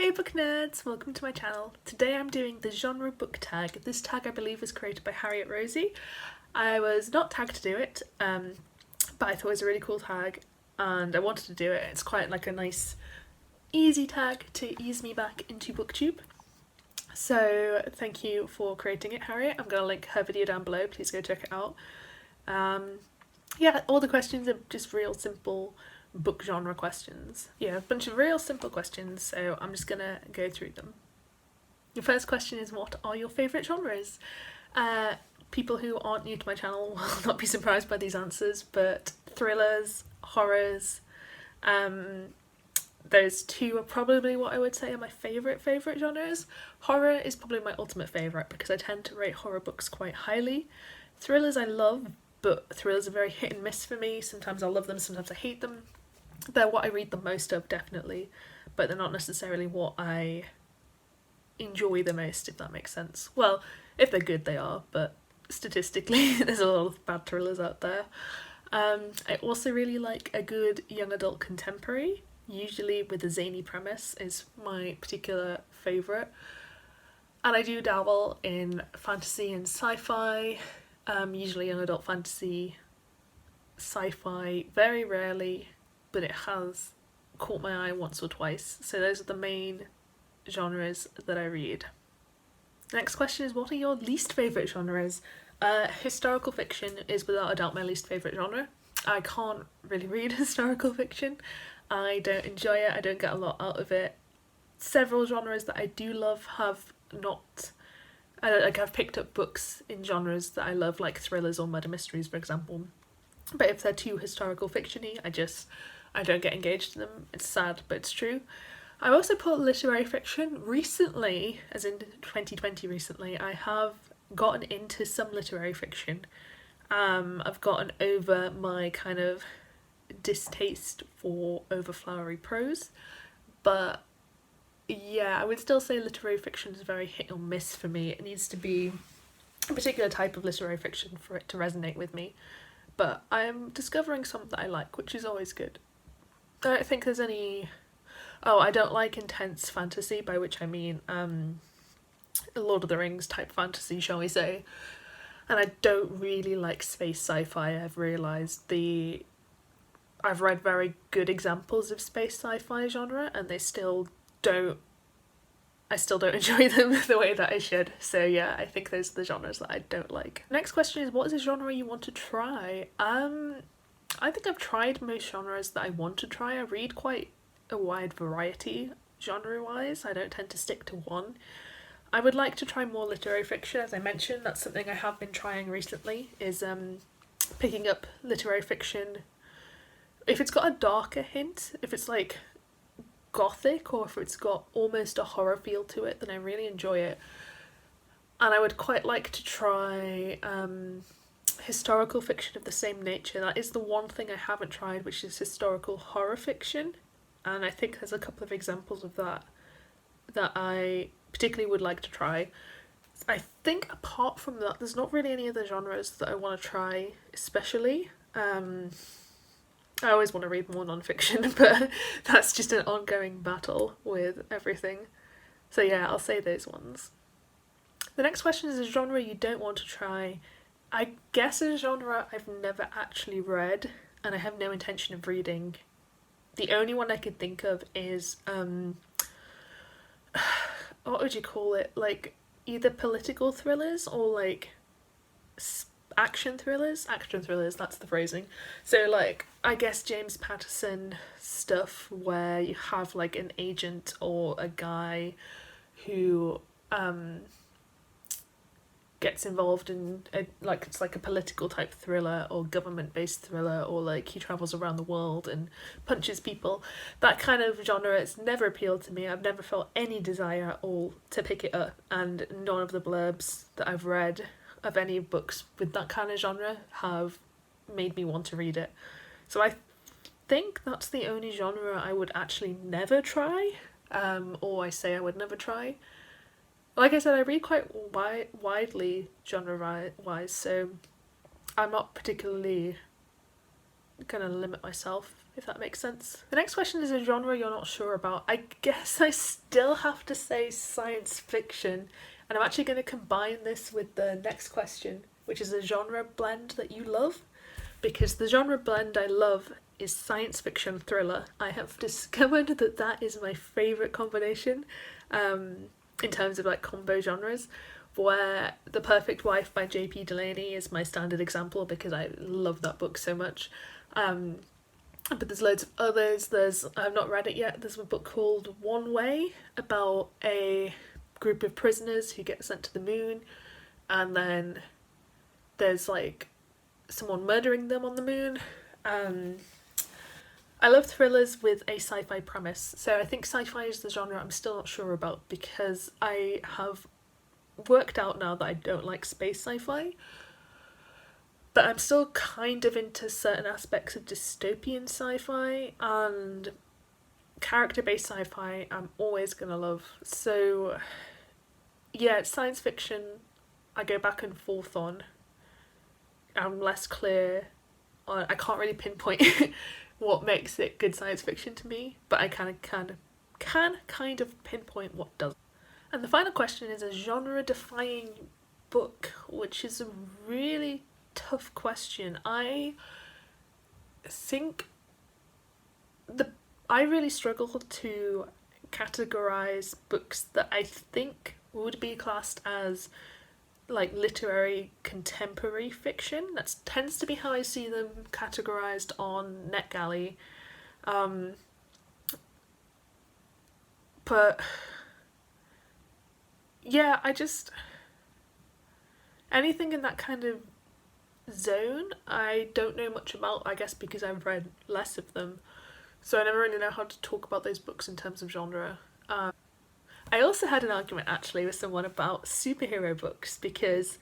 Hey book nerds, welcome to my channel. Today I'm doing the genre book tag. This tag I believe was created by Harriet Rosie. I was not tagged to do it, but I thought it was a really cool tag and I wanted to do it. It's quite like a nice easy tag to ease me back into booktube. So thank you for creating it, Harriet. I'm going to link her video down below, please go check it out. Yeah, all the questions are just real simple book genre questions. Yeah, a bunch of real simple questions, so I'm just gonna go through them. Your first question is, what are your favourite genres? People who aren't new to my channel will not be surprised by these answers, but thrillers, horrors, those two are probably what I would say are my favourite genres. Horror is probably my ultimate favourite because I tend to rate horror books quite highly. Thrillers I love, but thrillers are very hit and miss for me. Sometimes I love them, sometimes I hate them. They're what I read the most of, definitely, but they're not necessarily what I enjoy the most, if that makes sense. Well, if they're good they are, but statistically there's a lot of bad thrillers out there. I also really like a good young adult contemporary, usually with a zany premise is my particular favourite. And I do dabble in fantasy and sci-fi, usually young adult fantasy, sci-fi, very rarely, but it has caught my eye once or twice. So those are the main genres that I read. The next question is, what are your least favourite genres? Historical fiction is without a doubt my least favourite genre. I can't really read historical fiction. I don't enjoy it, I don't get a lot out of it. Several genres that I do love have not... I've picked up books in genres that I love, like thrillers or murder mysteries, for example. But if they're too historical fiction-y, I don't get engaged in them. It's sad, but it's true. I also put literary fiction. Recently, as in 2020 recently, I have gotten into some literary fiction. I've gotten over my kind of distaste for overflowery prose, but yeah, I would still say literary fiction is very hit or miss for me. It needs to be a particular type of literary fiction for it to resonate with me, but I am discovering some that I like, which is always good. I don't think there's any... Oh, I don't like intense fantasy, by which I mean Lord of the Rings type fantasy, shall we say. And I don't really like space sci-fi. I've realised I've read very good examples of space sci-fi genre and I still don't enjoy them the way that I should. So yeah, I think those are the genres that I don't like. Next question is, what is a genre you want to try? I think I've tried most genres that I want to try. I read quite a wide variety genre-wise. I don't tend to stick to one. I would like to try more literary fiction, as I mentioned. That's something I have been trying recently, is picking up literary fiction. If it's got a darker hint, if it's like gothic or if it's got almost a horror feel to it, then I really enjoy it. And I would quite like to try historical fiction of the same nature. That is the one thing I haven't tried, which is historical horror fiction, and I think there's a couple of examples of that I particularly would like to try. I think apart from that, there's not really any other genres that I want to try especially. I always want to read more non-fiction, but that's just an ongoing battle with everything. So yeah, I'll say those ones. The next question is a genre you don't want to try. I guess a genre I've never actually read and I have no intention of reading. The only one I could think of is, what would you call it? Like either political thrillers or like action thrillers? Action thrillers, that's the phrasing. So like, I guess James Patterson stuff where you have like an agent or a guy who gets involved in it's like a political type thriller or government based thriller, or like he travels around the world and punches people. That kind of genre, it's never appealed to me. I've never felt any desire at all to pick it up, and none of the blurbs that I've read of any books with that kind of genre have made me want to read it. So I think that's the only genre I would actually never try, or I say I would never try. Like I said, I read quite widely genre-wise, so I'm not particularly going to limit myself if that makes sense. The next question is a genre you're not sure about. I guess I still have to say science fiction, and I'm actually going to combine this with the next question, which is a genre blend that you love, because the genre blend I love is science fiction thriller. I have discovered that that is my favourite combination in terms of like combo genres, where The Perfect Wife by J.P. Delaney is my standard example because I love that book so much. But there's loads of others. I've not read it yet, there's a book called One Way about a group of prisoners who get sent to the moon, and then there's like someone murdering them on the moon. I love thrillers with a sci-fi premise, so I think sci-fi is the genre I'm still not sure about because I have worked out now that I don't like space sci-fi, but I'm still kind of into certain aspects of dystopian sci-fi, and character-based sci-fi I'm always gonna love. So yeah, science fiction I go back and forth on. I'm less clear on, I can't really pinpoint what makes it good science fiction to me, but I can kind of pinpoint what does. And the final question is a genre-defying book, which is a really tough question. I think I really struggle to categorize books that I think would be classed as like literary contemporary fiction. That tends to be how I see them categorized on NetGalley. But yeah, anything in that kind of zone I don't know much about, I guess because I've read less of them, so I never really know how to talk about those books in terms of genre. I also had an argument actually with someone about superhero books, because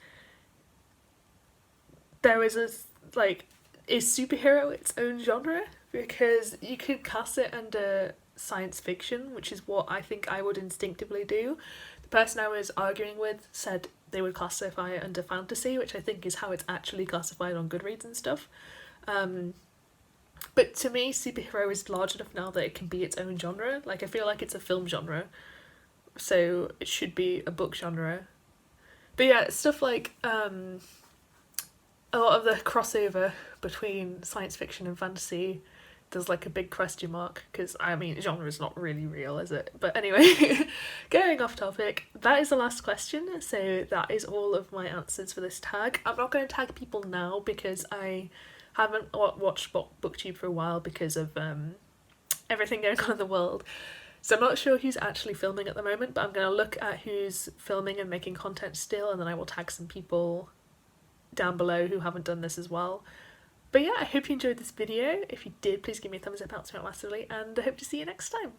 there was is superhero its own genre? Because you could class it under science fiction, which is what I think I would instinctively do. The person I was arguing with said they would classify it under fantasy, which I think is how it's actually classified on Goodreads and stuff. But to me, superhero is large enough now that it can be its own genre. Like, I feel like it's a film genre, so it should be a book genre. But yeah, stuff like a lot of the crossover between science fiction and fantasy, there's like a big question mark, because I mean genre is not really real, is it? But anyway, going off topic, that is the last question, so that is all of my answers for this tag. I'm not going to tag people now because I haven't watched BookTube for a while because of everything going on in the world. So I'm not sure who's actually filming at the moment, but I'm going to look at who's filming and making content still, and then I will tag some people down below who haven't done this as well. But yeah, I hope you enjoyed this video. If you did, please give me a thumbs up, it helps me out massively, and I hope to see you next time.